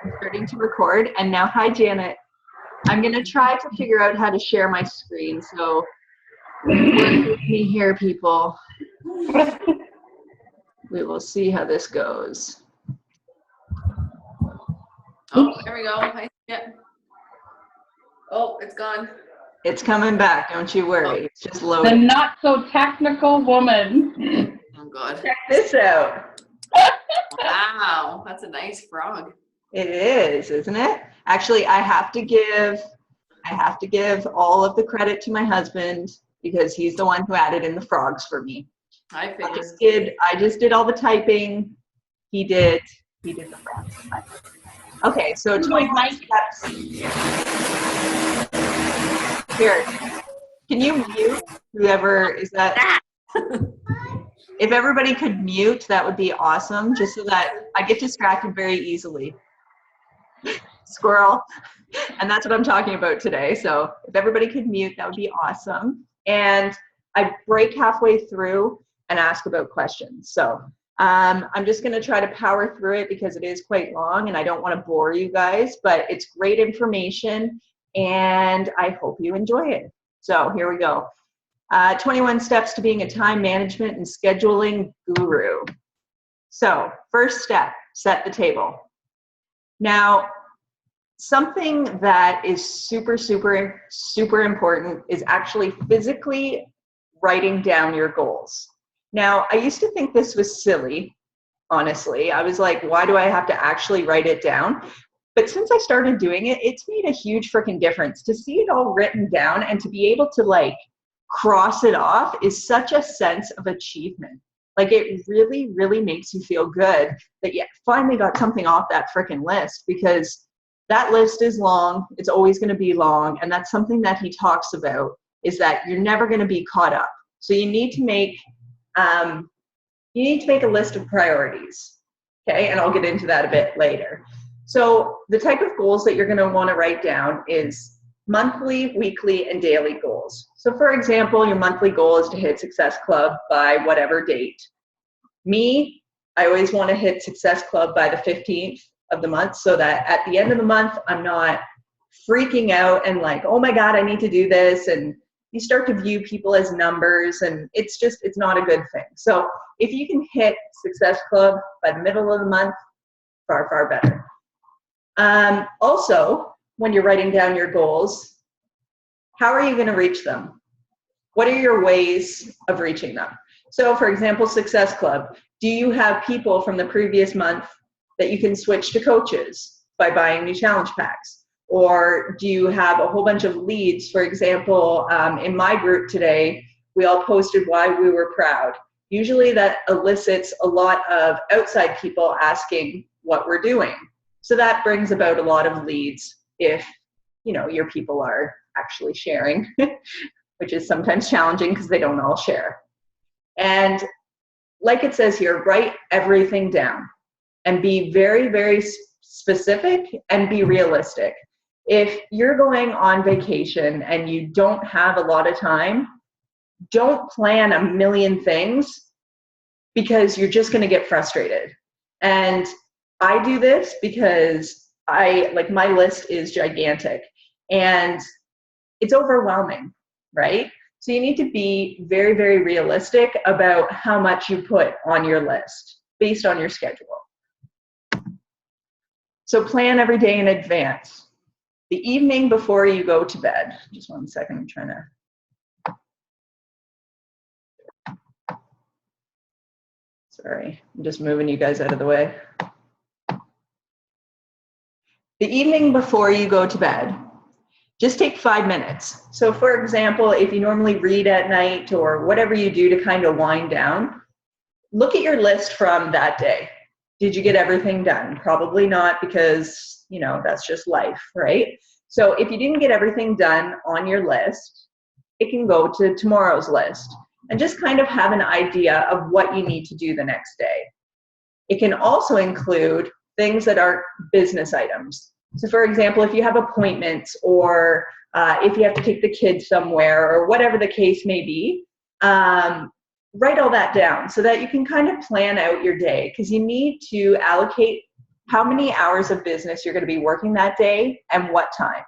I'm starting to record. And now, hi, Janet. I'm going to try to figure out how to share my screen. So work with me here, people. We will see how this goes. Oh, there we go. Yeah. Oh, it's gone. It's coming back. Don't you worry. It's just loading. The not so technical woman. Oh, God. Check this out. Wow, that's a nice frog. It is, isn't it? Actually, I have to give all of the credit to my husband because he's the one who added in the frogs for me. I figured. I just did all the typing. He did the frogs. Okay, so 21 steps. Here, can you mute whoever is that? If everybody could mute, that would be awesome, just so that I get distracted very easily. Squirrel. And that's what I'm talking about today. So if everybody could mute, that would be awesome. And I break halfway through and ask about questions. So I'm just going to try to power through it because it is quite long and I don't want to bore you guys, but it's great information and I hope you enjoy it. So here we go. 21 steps to being a time management and scheduling guru. So first step, set the table. Now, something that is super, super, super important is actually physically writing down your goals. Now, I used to think this was silly, honestly. I was like, why do I have to actually write it down? But since I started doing it, it's made a huge freaking difference. To see it all written down and to be able to like cross it off is such a sense of achievement. Like it really, really makes you feel good that you finally got something off that freaking list, because that list is long. It's always going to be long. And that's something that he talks about, is that you're never going to be caught up. So you need to make a list of priorities. Okay. And I'll get into that a bit later. So the type of goals that you're going to want to write down is monthly, weekly, and daily goals. So for example, your monthly goal is to hit Success Club by whatever date. Me, I always want to hit Success Club by the 15th of the month, so that at the end of the month, I'm not freaking out and like, oh my God, I need to do this. And you start to view people as numbers, and it's not a good thing. So if you can hit Success Club by the middle of the month, far, far better. Also, when you're writing down your goals, how are you going to reach them? What are your ways of reaching them? So for example, Success Club, do you have people from the previous month that you can switch to coaches by buying new challenge packs? Or do you have a whole bunch of leads? For example, in my group today, we all posted why we were proud. Usually that elicits a lot of outside people asking what we're doing. So that brings about a lot of leads if, you know, your people are actually sharing, which is sometimes challenging because they don't all share. And like it says here, write everything down and be very, very specific and be realistic. If you're going on vacation and you don't have a lot of time, don't plan a million things because you're just going to get frustrated. And I do this because my list is gigantic and it's overwhelming, right? So you need to be very, very realistic about how much you put on your list based on your schedule. So plan every day in advance. The evening before you go to bed. Just one second, I'm trying to. Sorry, I'm just moving you guys out of the way. The evening before you go to bed, just take 5 minutes. So for example, if you normally read at night or whatever you do to kind of wind down, look at your list from that day. Did you get everything done? Probably not, because, you know, that's just life, right? So if you didn't get everything done on your list, it can go to tomorrow's list and just kind of have an idea of what you need to do the next day. It can also include things that are business items. So for example, if you have appointments or if you have to take the kids somewhere or whatever the case may be, write all that down so that you can kind of plan out your day, because you need to allocate how many hours of business you're going to be working that day and what time.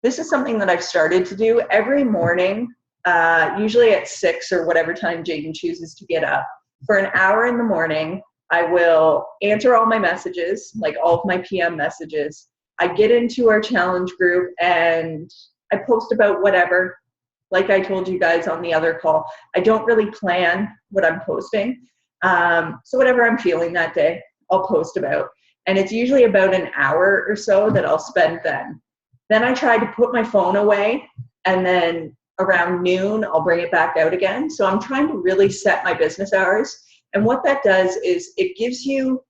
This is something that I've started to do every morning, usually at 6 or whatever time Jaden chooses to get up. For an hour in the morning, I will answer all my messages, like all of my PM messages. I get into our challenge group and I post about whatever. Like I told you guys on the other call, I don't really plan what I'm posting. So whatever I'm feeling that day, I'll post about. And it's usually about an hour or so that I'll spend then. Then I try to put my phone away, and then around noon, I'll bring it back out again. So I'm trying to really set my business hours. And what that does is it gives you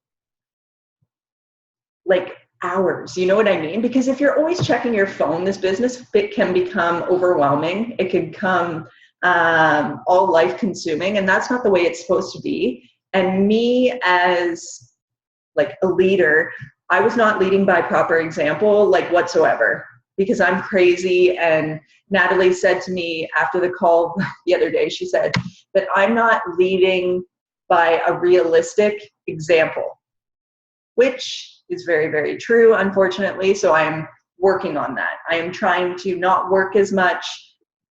like hours, you know what I mean? Because if you're always checking your phone, this business, it can become overwhelming. It can become all life consuming, and that's not the way it's supposed to be. And me as like a leader, I was not leading by proper example, like whatsoever, because I'm crazy. And Natalie said to me after the call the other day, she said that I'm not leading by a realistic example, which is very, very true, unfortunately. So I'm working on that. I am trying to not work as much.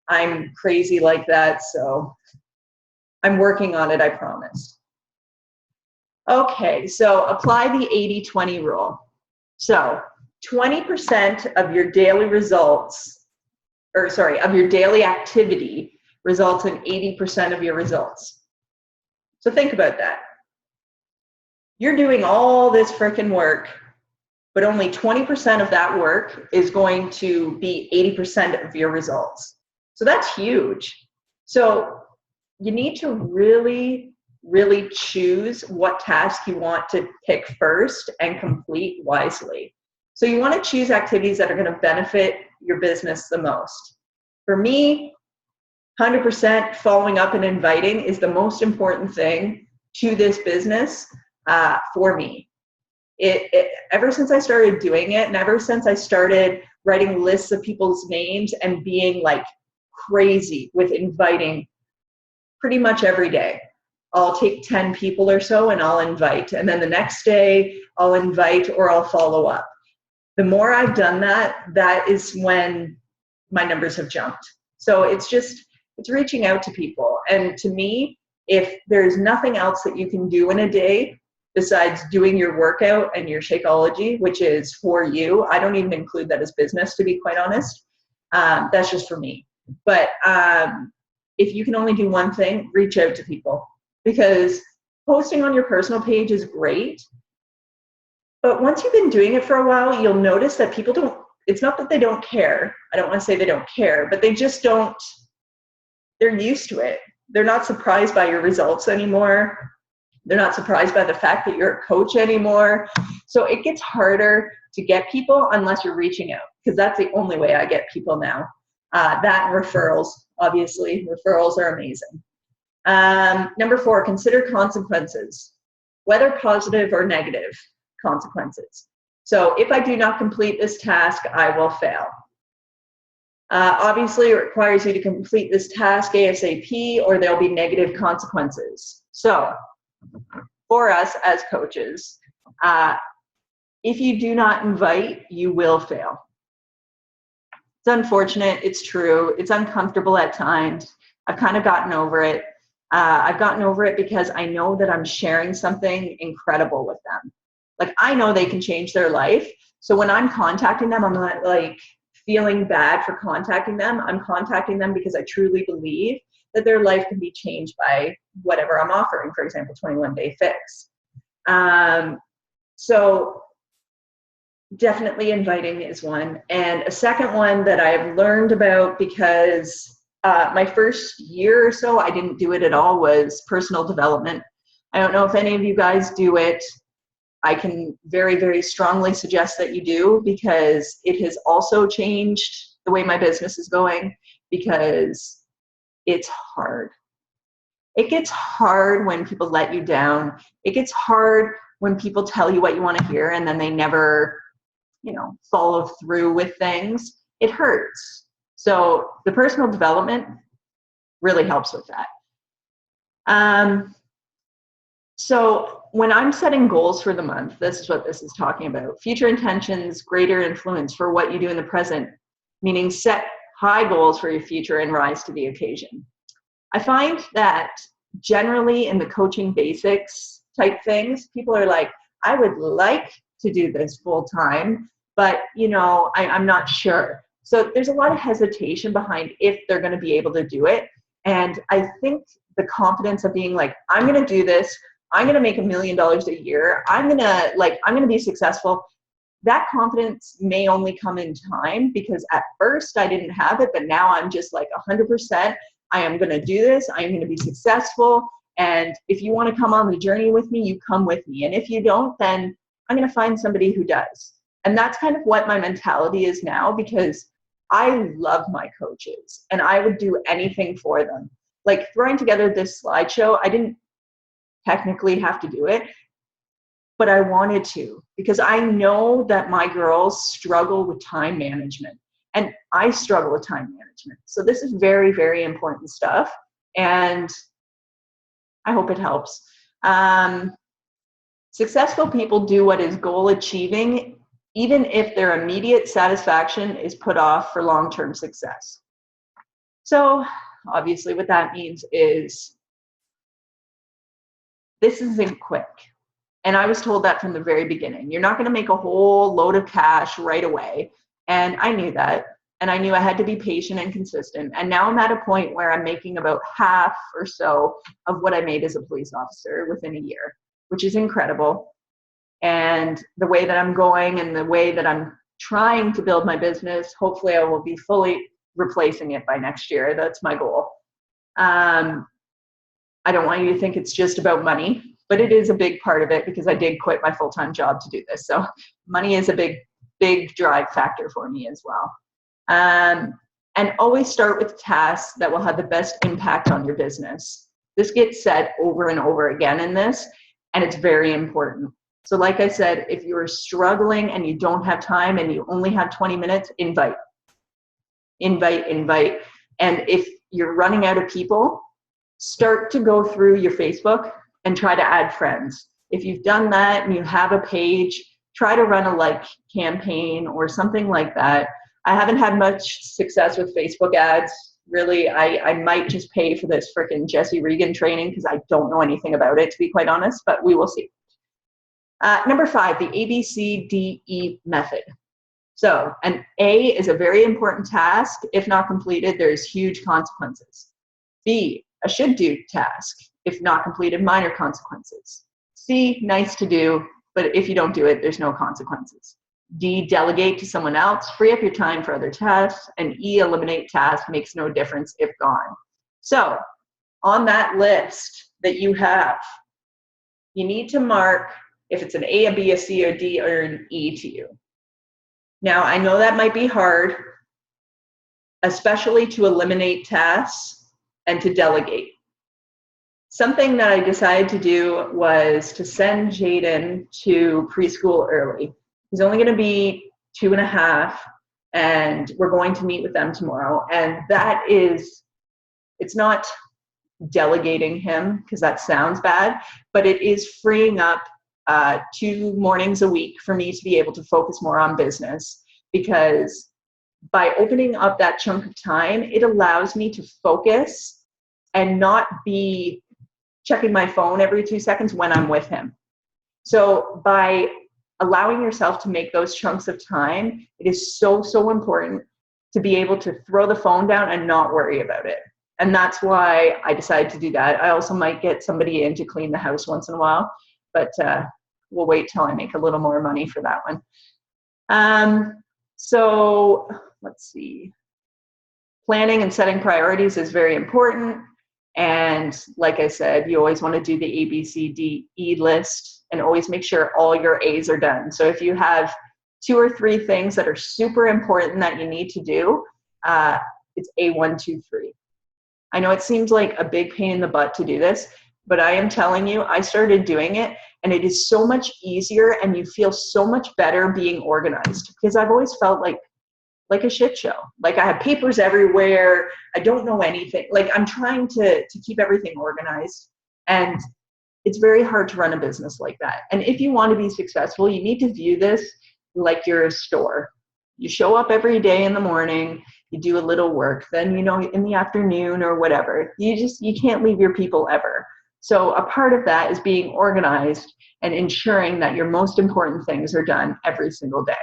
I'm crazy like that. So I'm working on it, I promise. Okay, so apply the 80-20 rule. So 20% of your daily results, of your daily activity results in 80% of your results. So think about that. You're doing all this freaking work, but only 20% of that work is going to be 80% of your results. So that's huge. So you need to really choose what task you want to pick first and complete wisely. So you want to choose activities that are going to benefit your business the most. For me, 100% following up and inviting is the most important thing to this business for me. Ever since I started doing it, and ever since I started writing lists of people's names and being like crazy with inviting pretty much every day. I'll take 10 people or so and I'll invite. And then the next day I'll invite or I'll follow up. The more I've done that, that is when my numbers have jumped. So it's reaching out to people. And to me, if there's nothing else that you can do in a day besides doing your workout and your Shakeology, which is for you, I don't even include that as business, to be quite honest. That's just for me. But if you can only do one thing, reach out to people. Because posting on your personal page is great, but once you've been doing it for a while, you'll notice that people don't, it's not that they don't care. I don't want to say they don't care, but they just don't, they're used to it. They're not surprised by your results anymore. They're not surprised by the fact that you're a coach anymore. So it gets harder to get people unless you're reaching out, because that's the only way I get people now. That and referrals, obviously. Referrals are amazing. Number 4, consider consequences, whether positive or negative consequences. So if I do not complete this task, I will fail. Obviously, it requires you to complete this task ASAP or there'll be negative consequences. So for us as coaches, if you do not invite, you will fail. It's unfortunate. It's true. It's uncomfortable at times. I've kind of gotten over it. I've gotten over it because I know that I'm sharing something incredible with them. Like, I know they can change their life. So when I'm contacting them, I'm not like feeling bad for contacting them. I'm contacting them because I truly believe that their life can be changed by whatever I'm offering, for example, 21-day fix. So definitely inviting is one. And a second one that I've learned about, because my first year or so, I didn't do it at all, was personal development. I don't know if any of you guys do it. I can very, very strongly suggest that you do, because it has also changed the way my business is going, because it's hard. It gets hard when people let you down. It gets hard when people tell you what you want to hear and then they never, follow through with things. It hurts. So the personal development really helps with that. So when I'm setting goals for the month, this is what this is talking about. Future intentions, greater influence for what you do in the present, meaning set high goals for your future and rise to the occasion. I find that generally in the coaching basics type things, people are like, I would like to do this full time, but I'm not sure. So there's a lot of hesitation behind if they're going to be able to do it. And I think the confidence of being like, I'm going to do this. I'm going to make $1 million a year. I'm going to be successful. That confidence may only come in time, because at first I didn't have it, but now I'm just like 100%. I am going to do this. I am going to be successful. And if you want to come on the journey with me, you come with me. And if you don't, then I'm going to find somebody who does. And that's kind of what my mentality is now, because I love my coaches and I would do anything for them. Like throwing together this slideshow, I didn't technically have to do it, but I wanted to, because I know that my girls struggle with time management and I struggle with time management. So this is very, very important stuff. And I hope it helps. Successful people do what is goal achieving, even if their immediate satisfaction is put off for long-term success. So obviously what that means is this isn't quick. And I was told that from the very beginning. You're not going to make a whole load of cash right away. And I knew that. And I knew I had to be patient and consistent. And now I'm at a point where I'm making about half or so of what I made as a police officer within a year, which is incredible. And the way that I'm going and the way that I'm trying to build my business, hopefully I will be fully replacing it by next year. That's my goal. I don't want you to think it's just about money, but it is a big part of it, because I did quit my full-time job to do this. So money is a big, big drive factor for me as well. And always start with tasks that will have the best impact on your business. This gets said over and over again in this, and it's very important. So like I said, if you're struggling and you don't have time and you only have 20 minutes, invite. And if you're running out of people, start to go through your Facebook and try to add friends. If you've done that and you have a page, try to run a like campaign or something like that. I haven't had much success with Facebook ads. Really, I might just pay for this frickin' Jesse Regan training, because I don't know anything about it, to be quite honest, but we will see. Number 5, the ABCDE method. So an A is a very important task. If not completed, there's huge consequences. B, a should do task. If not completed, minor consequences. C, nice to do, but if you don't do it, there's no consequences. D, delegate to someone else, free up your time for other tasks. And E, eliminate tasks, makes no difference if gone. So on that list that you have, you need to mark if it's an A, a B, a C, or D, or an E to you. Now, I know that might be hard, especially to eliminate tasks and to delegate. Something that I decided to do was to send Jaden to preschool early. He's only going to be 2.5, and we're going to meet with them tomorrow. And that is, it's not delegating him, because that sounds bad, but it is freeing up 2 mornings a week for me to be able to focus more on business, because by opening up that chunk of time, it allows me to focus and not be checking my phone every 2 seconds when I'm with him. So by allowing yourself to make those chunks of time, it is so, so important to be able to throw the phone down and not worry about it. And that's why I decided to do that. I also might get somebody in to clean the house once in a while, but we'll wait till I make a little more money for that one. So let's see. Planning and setting priorities is very important. And like I said, you always want to do the A, B, C, D, E list, and always make sure all your A's are done. So if you have 2 or 3 things that are super important that you need to do, it's A1, 2, 3. I know it seems like a big pain in the butt to do this, but I am telling you, I started doing it, and it is so much easier, and you feel so much better being organized, because I've always felt like a shit show. Like I have papers everywhere. I don't know anything. Like I'm trying to keep everything organized. And it's very hard to run a business like that. And if you want to be successful, you need to view this like you're a store. You show up every day in the morning, you do a little work, then, you know, in the afternoon or whatever, you can't leave your people ever. So a part of that is being organized and ensuring that your most important things are done every single day.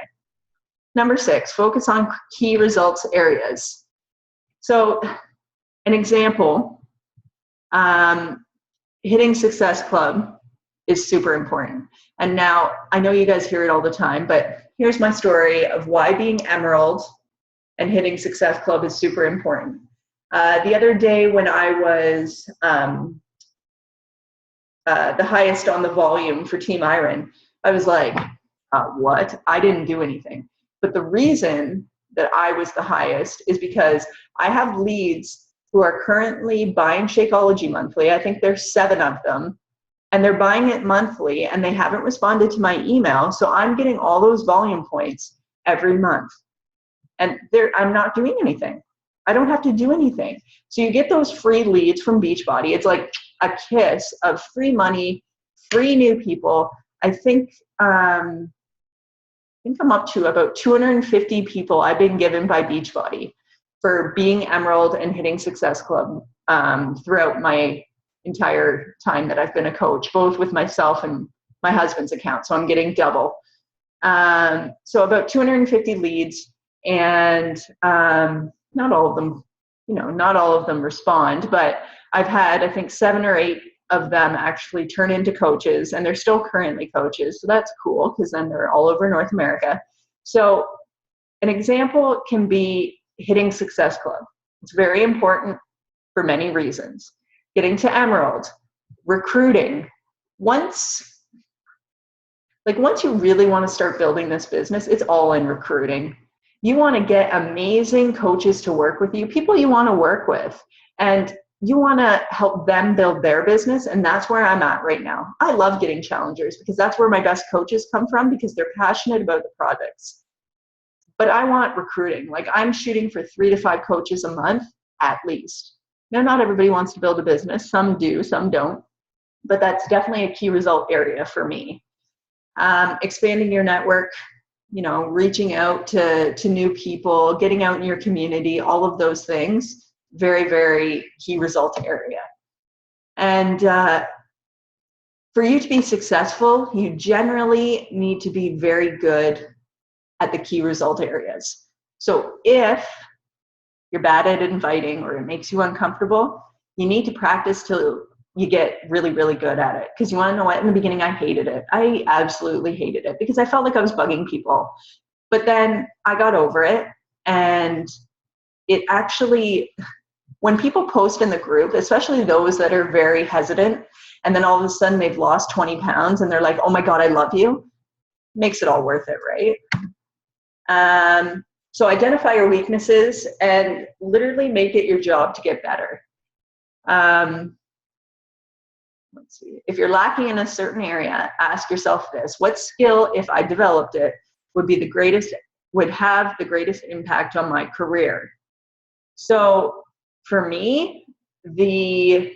Number 6, focus on key results areas. So an example, hitting Success Club is super important. And now I know you guys hear it all the time, but here's my story of why being Emerald and hitting Success Club is super important. The other day when I was the highest on the volume for Team Iron, I was like, what? I didn't do anything. But the reason that I was the highest is because I have leads who are currently buying Shakeology monthly. I think there's 7 of them, and they're buying it monthly, and they haven't responded to my email. So I'm getting all those volume points every month, and I'm not doing anything. I don't have to do anything. So you get those free leads from Beachbody. It's like a kiss of free money, free new people. I think I'm up to about 250 people I've been given by Beachbody for being Emerald and hitting Success Club throughout my entire time that I've been a coach, both with myself and my husband's account. So I'm getting double. So about 250 leads, and not all of them, not all of them respond, but I've had, I think, 7 or 8 of them actually turn into coaches, and they're still currently coaches. So that's cool, because then they're all over North America. So an example can be hitting Success Club. It's very important for many reasons. Getting to Emerald, recruiting. Once you really want to start building this business, it's all in recruiting. You want to get amazing coaches to work with you, people you want to work with, and you want to help them build their business. And that's where I'm at right now. I love getting challengers because that's where my best coaches come from, because they're passionate about the products. But I want recruiting. Like, I'm shooting for 3 to 5 coaches a month at least. Now, not everybody wants to build a business. Some do, some don't. But that's definitely a key result area for me. Expanding your network, reaching out to new people, getting out in your community, all of those things, very, very key result area. And for you to be successful, you generally need to be very good at the key result areas. So if you're bad at inviting or it makes you uncomfortable, you need to practice till you get really, really good at it. Because you want to know what? In the beginning, I hated it. I absolutely hated it because I felt like I was bugging people. But then I got over it, and it actually, when people post in the group, especially those that are very hesitant, and then all of a sudden they've lost 20 pounds and they're like, oh my God, I love you, makes it all worth it, right? So identify your weaknesses and literally make it your job to get better. Let's see. If you're lacking in a certain area, ask yourself this: what skill, if I developed it, would have the greatest impact on my career? So for me, the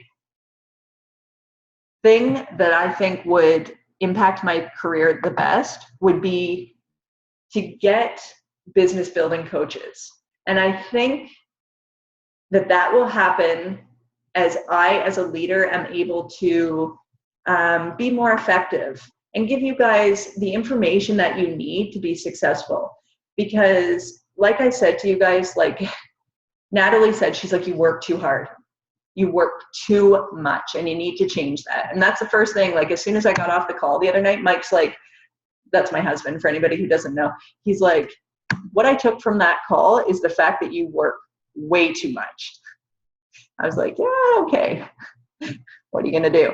thing that I think would impact my career the best would be to get business building coaches. And I think that will happen as I, as a leader, am able to be more effective and give you guys the information that you need to be successful. Because like I said to you guys, like Natalie said, she's like, you work too hard. You work too much, and you need to change that. And that's the first thing. Like, as soon as I got off the call the other night, Mike's like, that's my husband, for anybody who doesn't know. He's like, what I took from that call is the fact that you work way too much. I was like, yeah, okay. What are you going to do?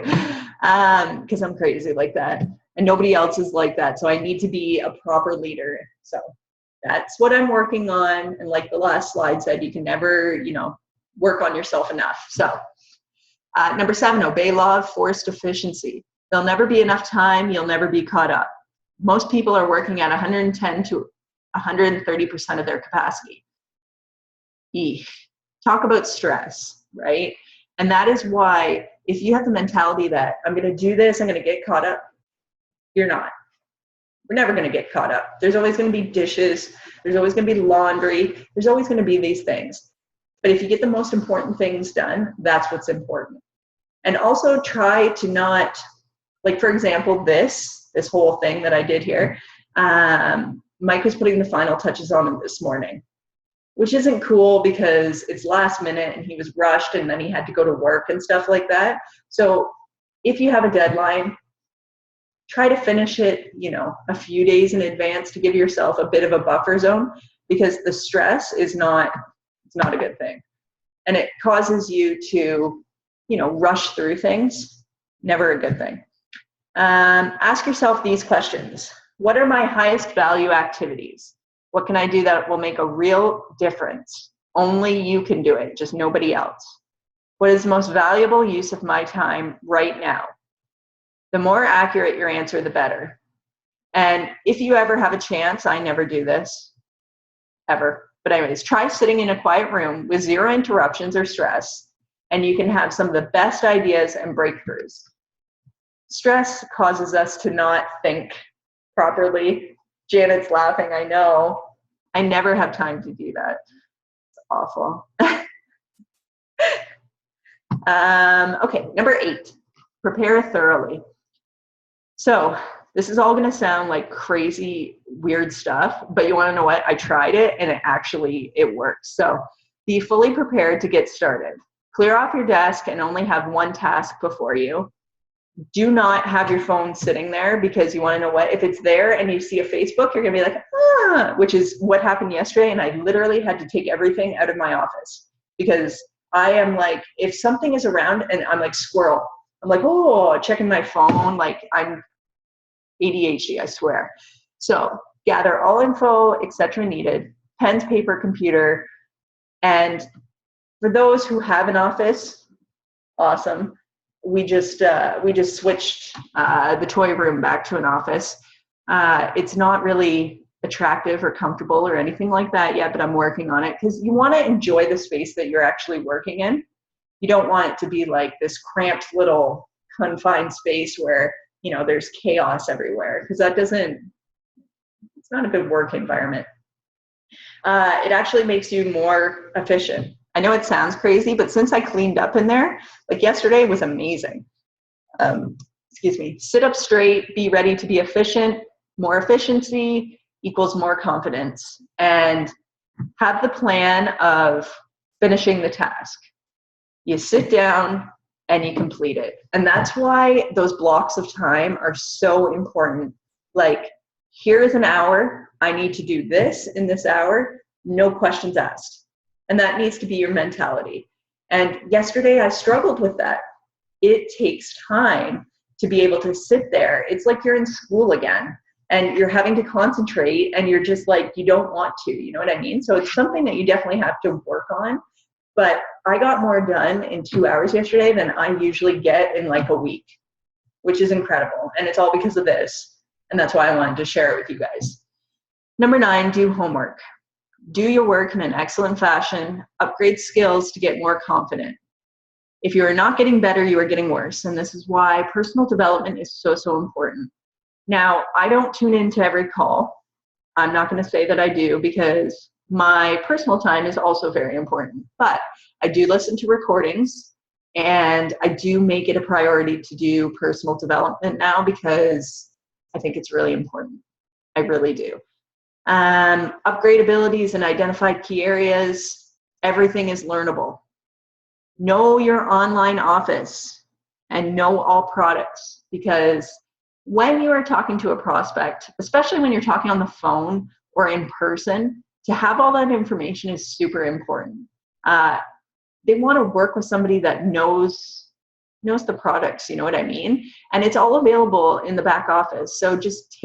Because I'm crazy like that. And nobody else is like that. So I need to be a proper leader. So that's what I'm working on. And like the last slide said, you can never, work on yourself enough. So number 7, obey law of forced efficiency. There'll never be enough time. You'll never be caught up. Most people are working at 110 to 130% of their capacity. Talk about stress, right? And that is why if you have the mentality that I'm going to do this, I'm going to get caught up, you're not. We're never going to get caught up. There's always going to be dishes. There's always going to be laundry. There's always going to be these things. But if you get the most important things done, that's what's important. And also try to not, like, for example, this whole thing that I did here, Mike was putting the final touches on it this morning, which isn't cool because it's last minute and he was rushed and then he had to go to work and stuff like that. So if you have a deadline, try to finish it, a few days in advance to give yourself a bit of a buffer zone, because the stress it's not a good thing. And it causes you to, rush through things. Never a good thing. Ask yourself these questions. What are my highest value activities? What can I do that will make a real difference? Only you can do it, just nobody else. What is the most valuable use of my time right now? The more accurate your answer, the better. And if you ever have a chance, I never do this, ever. But anyways, try sitting in a quiet room with zero interruptions or stress, and you can have some of the best ideas and breakthroughs. Stress causes us to not think properly. Janet's laughing, I know. I never have time to do that. It's awful. Okay, number 8, prepare thoroughly. So this is all going to sound like crazy, weird stuff, but you want to know what? I tried it and it works. So be fully prepared to get started. Clear off your desk and only have one task before you. Do not have your phone sitting there, because you want to know what? If it's there and you see a Facebook, you're going to be like, which is what happened yesterday. And I literally had to take everything out of my office, because I am like, if something is around and I'm like squirrel, I'm like, checking my phone, like I'm ADHD, I swear. So gather all info, etc. needed, pens, paper, computer. And for those who have an office, awesome. We just switched the toy room back to an office. It's not really attractive or comfortable or anything like that yet, but I'm working on it, because you want to enjoy the space that you're actually working in. You don't want it to be like this cramped little confined space where, there's chaos everywhere, because it's not a good work environment. It actually makes you more efficient. I know it sounds crazy, but since I cleaned up in there, like yesterday was amazing. Sit up straight, be ready to be efficient. More efficiency equals more confidence. And have the plan of finishing the task. You sit down and you complete it. And that's why those blocks of time are so important. Like, here is an hour. I need to do this in this hour. No questions asked. And that needs to be your mentality. And yesterday I struggled with that. It takes time to be able to sit there. It's like you're in school again and you're having to concentrate and you're just like, you don't want to, you know what I mean? So it's something that you definitely have to work on. But I got more done in 2 hours yesterday than I usually get in like a week, which is incredible. And it's all because of this. And that's why I wanted to share it with you guys. Number 9, do homework. Do your work in an excellent fashion. Upgrade skills to get more confident. If you are not getting better, you are getting worse. And this is why personal development is so, so important. Now, I don't tune into every call. I'm not going to say that I do, because my personal time is also very important. But I do listen to recordings, and I do make it a priority to do personal development now, because I think it's really important. I really do. Upgrade abilities and identify key areas. Everything is learnable. Know your online office and know all products, because when you are talking to a prospect, especially when you're talking on the phone or in person, to have all that information is super important. They want to work with somebody that knows the products, you know what I mean? And it's all available in the back office. So just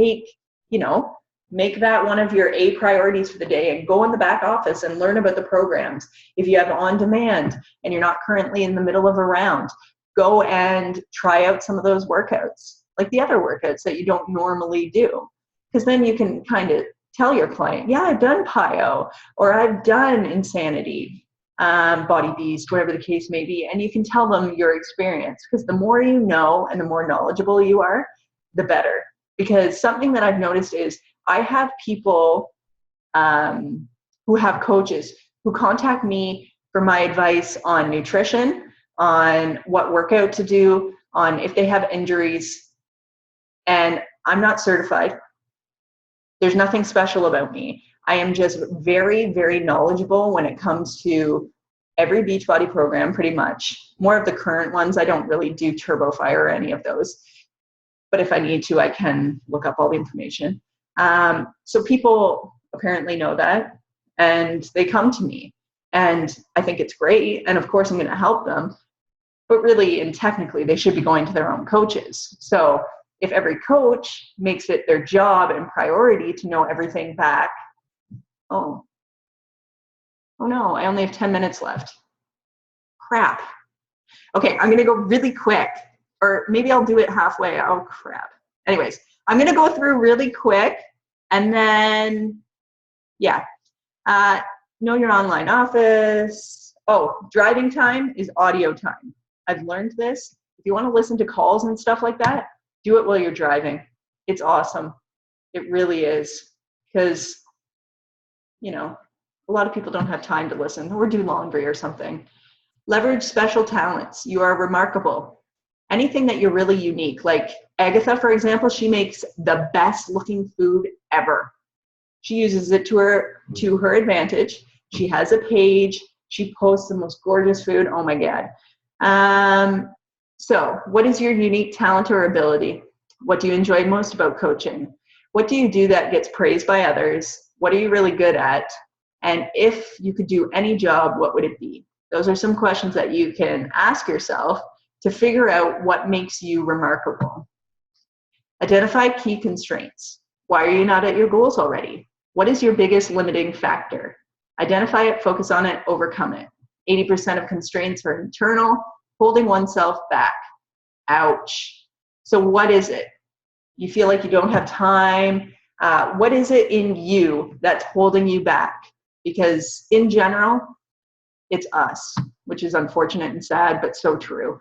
make that one of your A priorities for the day and go in the back office and learn about the programs. If you have on demand and you're not currently in the middle of a round, go and try out some of those workouts, like the other workouts that you don't normally do. Because then you can kind of tell your client, yeah, I've done PIO or I've done Insanity. Body Beast, whatever the case may be, and you can tell them your experience, because the more you know and the more knowledgeable you are, the better. Because something that I've noticed is I have people who have coaches who contact me for my advice on nutrition, on what workout to do, on if they have injuries, and I'm not certified. There's nothing special about me. I am just very, very knowledgeable when it comes to every Beachbody program, pretty much. More of the current ones. I don't really do TurboFire or any of those. But if I need to, I can look up all the information. So people apparently know that, and they come to me. And I think it's great. And of course, I'm going to help them. But really and technically, they should be going to their own coaches. So if every coach makes it their job and priority to know everything back, oh no, I only have 10 minutes left. Crap. Okay, I'm going to go really quick, or maybe I'll do it halfway. Oh, crap. Anyways, I'm going to go through really quick, and then, yeah. Know your online office. Oh, driving time is audio time. I've learned this. If you want to listen to calls and stuff like that, do it while you're driving. It's awesome. It really is. Because, you know, a lot of people don't have time to listen or do laundry or something. Leverage special talents. You are remarkable. Anything that you're really unique. Like Agatha, for example, she makes the best looking food ever. She uses it to her advantage. She has a page. She posts the most gorgeous food. Oh my God. So what is your unique talent or ability? What do you enjoy most about coaching? What do you do that gets praised by others? What are you really good at? And if you could do any job, what would it be? Those are some questions that you can ask yourself to figure out what makes you remarkable. Identify key constraints. Why are you not at your goals already? What is your biggest limiting factor? Identify it, focus on it, overcome it. 80% of constraints are internal, holding oneself back. Ouch. So what is it? You feel like you don't have time. What is it in you that's holding you back? Because in general, it's us, which is unfortunate and sad, but so true.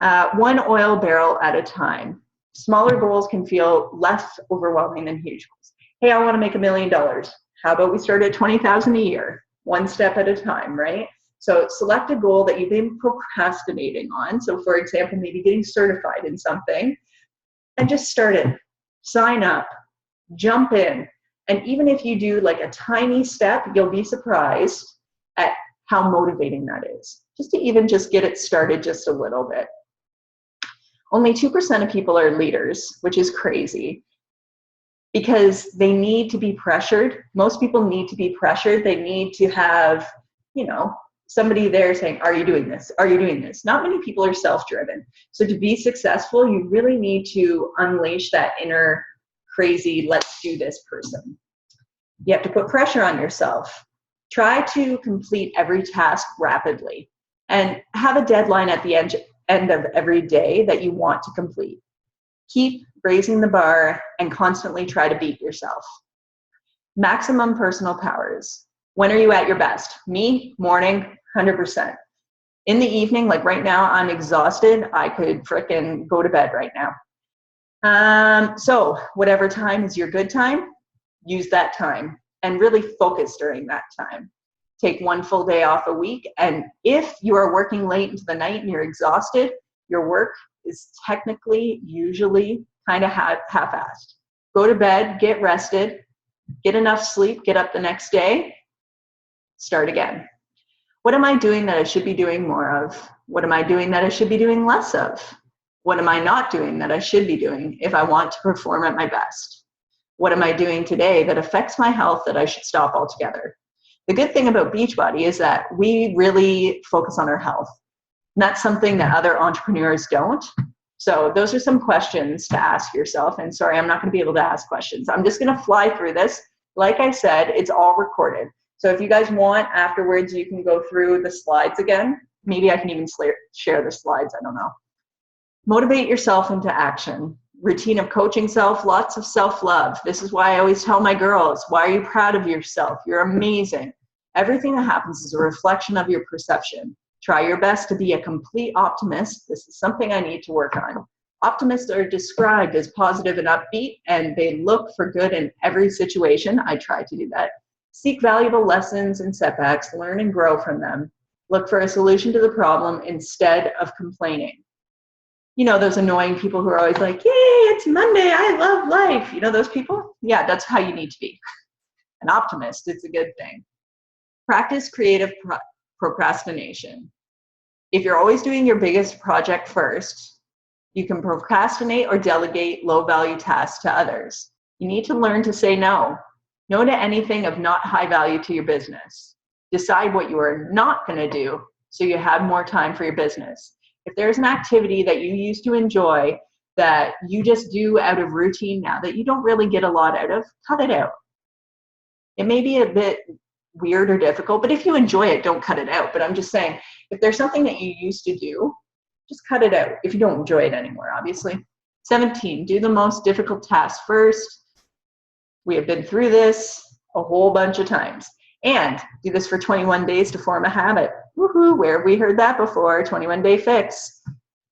One oil barrel at a time. Smaller goals can feel less overwhelming than huge goals. Hey, I want to make $1 million. How about we start at 20,000 a year, one step at a time, right? So select a goal that you've been procrastinating on. So for example, maybe getting certified in something, and just start it. Sign up, jump in. And even if you do like a tiny step, you'll be surprised at how motivating that is. Just to even just get it started just a little bit. Only 2% of people are leaders, which is crazy, because they need to be pressured. Most people need to be pressured. They need to have, you know, somebody there saying, are you doing this? Are you doing this? Not many people are self-driven. So to be successful, you really need to unleash that inner crazy, let's do this person. You have to put pressure on yourself. Try to complete every task rapidly and have a deadline at the end of every day that you want to complete. Keep raising the bar and constantly try to beat yourself. Maximum personal powers. When are you at your best? Me, morning, 100%. In the evening, like right now, I'm exhausted. I could frickin' go to bed right now. So whatever time is your good time, use that time and really focus during that time. Take one full day off a week. And if you are working late into the night and you're exhausted, your work is technically usually kind of half-assed. Go to bed, get rested, get enough sleep, get up the next day, start again. What am I doing that I should be doing more of? What am I doing that I should be doing less of? What am I not doing that I should be doing if I want to perform at my best? What am I doing today that affects my health that I should stop altogether? The good thing about Beachbody is that we really focus on our health. And that's something that other entrepreneurs don't. So those are some questions to ask yourself. And sorry, I'm not going to be able to ask questions. I'm just going to fly through this. Like I said, it's all recorded. So if you guys want, afterwards, you can go through the slides again. Maybe I can even share the slides. I don't know. Motivate yourself into action. Routine of coaching self, lots of self-love. This is why I always tell my girls, why are you proud of yourself? You're amazing. Everything that happens is a reflection of your perception. Try your best to be a complete optimist. This is something I need to work on. Optimists are described as positive and upbeat, and they look for good in every situation. I try to do that. Seek valuable lessons and setbacks, learn and grow from them. Look for a solution to the problem instead of complaining. You know, those annoying people who are always like, yay, it's Monday, I love life. You know those people? Yeah, that's how you need to be. An optimist, it's a good thing. Practice creative procrastination. If you're always doing your biggest project first, you can procrastinate or delegate low-value tasks to others. You need to learn to say no. No to anything of not high value to your business. Decide what you are not going to do so you have more time for your business. If there's an activity that you used to enjoy that you just do out of routine now that you don't really get a lot out of, cut it out. It may be a bit weird or difficult, but if you enjoy it, don't cut it out. But I'm just saying, if there's something that you used to do, just cut it out if you don't enjoy it anymore, obviously. 17, do the most difficult task first. We have been through this a whole bunch of times. And do this for 21 days to form a habit. Woohoo, where have we heard that before? 21-day fix.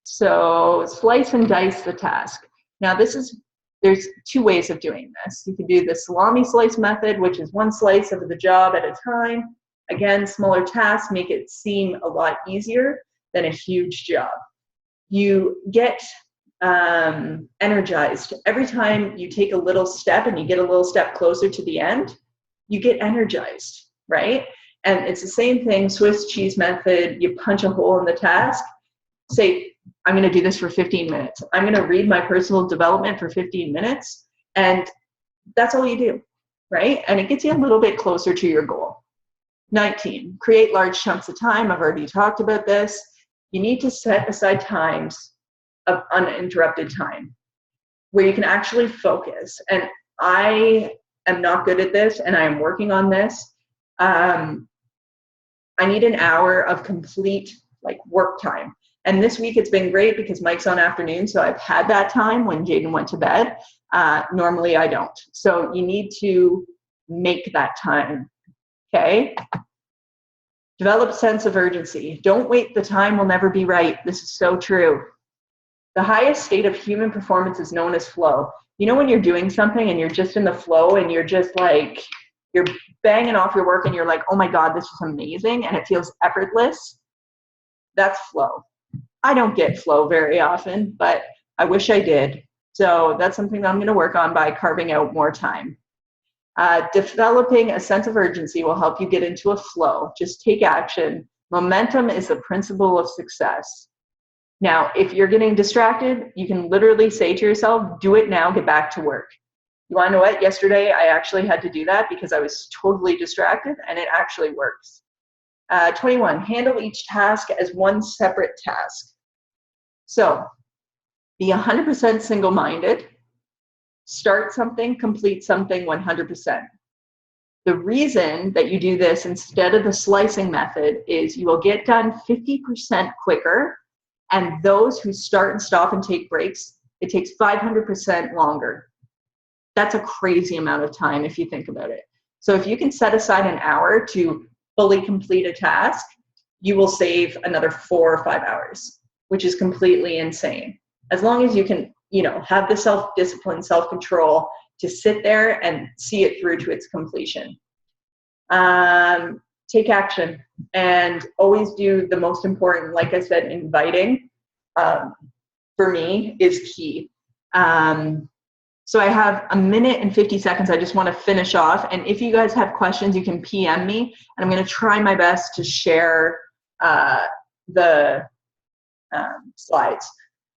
So slice and dice the task. Now there's two ways of doing this. You can do the salami slice method, which is one slice of the job at a time. Again, smaller tasks make it seem a lot easier than a huge job. You get energized. Every time you take a little step and you get a little step closer to the end, you get energized, right? And it's the same thing, Swiss cheese method. You punch a hole in the task. Say, I'm going to do this for 15 minutes. I'm going to read my personal development for 15 minutes. And that's all you do, right? And it gets you a little bit closer to your goal. 19, create large chunks of time. I've already talked about this. You need to set aside times of uninterrupted time where you can actually focus. And I am not good at this, and I am working on this. I need an hour of complete work time. And this week it's been great because Mike's on afternoon, so I've had that time when Jaden went to bed. Normally I don't. So you need to make that time, okay? Develop a sense of urgency. Don't wait, the time will never be right. This is so true. The highest state of human performance is known as flow. You know when you're doing something and you're just in the flow and you're just you're banging off your work and you're like, oh my God, this is amazing, and it feels effortless? That's flow. I don't get flow very often, but I wish I did. So that's something that I'm going to work on by carving out more time. Developing a sense of urgency will help you get into a flow. Just take action. Momentum is the principle of success. Now, if you're getting distracted, you can literally say to yourself, do it now, get back to work. You want to know what? Yesterday, I actually had to do that because I was totally distracted, and it actually works. 21, handle each task as one separate task. So be 100% single-minded. Start something, complete something 100%. The reason that you do this instead of the slicing method is you will get done 50% quicker, and those who start and stop and take breaks, it takes 500% longer. That's a crazy amount of time if you think about it. So if you can set aside an hour to fully complete a task, you will save another 4 or 5 hours, which is completely insane. As long as you can, have the self-discipline, self-control to sit there and see it through to its completion. Take action and always do the most important, like I said, inviting, for me, is key. So I have 1 minute and 50 seconds. I just want to finish off. And if you guys have questions, you can PM me. And I'm going to try my best to share the slides.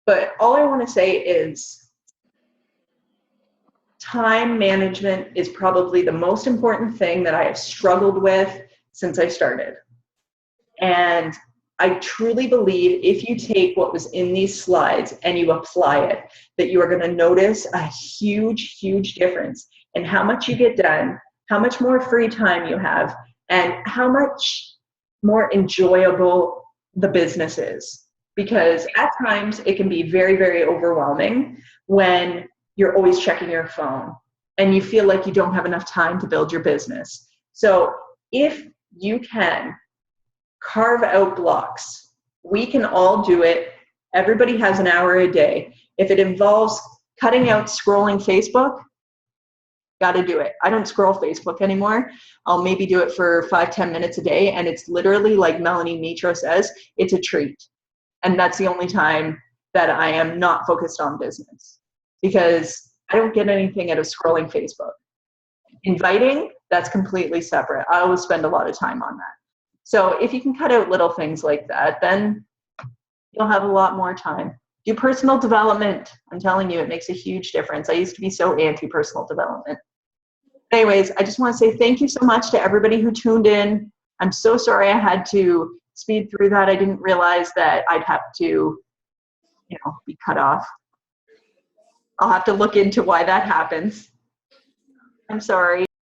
But all I want to say is time management is probably the most important thing that I have struggled with since I started. And I truly believe if you take what was in these slides and you apply it, that you are going to notice a huge, huge difference in how much you get done, how much more free time you have, and how much more enjoyable the business is. Because at times it can be very, very overwhelming when you're always checking your phone and you feel like you don't have enough time to build your business. So if you can carve out blocks. We can all do it. Everybody has an hour a day. If it involves cutting out scrolling Facebook, got to do it. I don't scroll Facebook anymore. I'll maybe do it for 5-10 minutes a day. And it's literally like Melanie Mitro says, it's a treat. And that's the only time that I am not focused on business, because I don't get anything out of scrolling Facebook. Inviting, that's completely separate. I always spend a lot of time on that. So if you can cut out little things like that, then you'll have a lot more time. Do personal development. I'm telling you, it makes a huge difference. I used to be so anti-personal development. Anyways, I just want to say thank you so much to everybody who tuned in. I'm so sorry I had to speed through that. I didn't realize that I'd have to, be cut off. I'll have to look into why that happens. I'm sorry.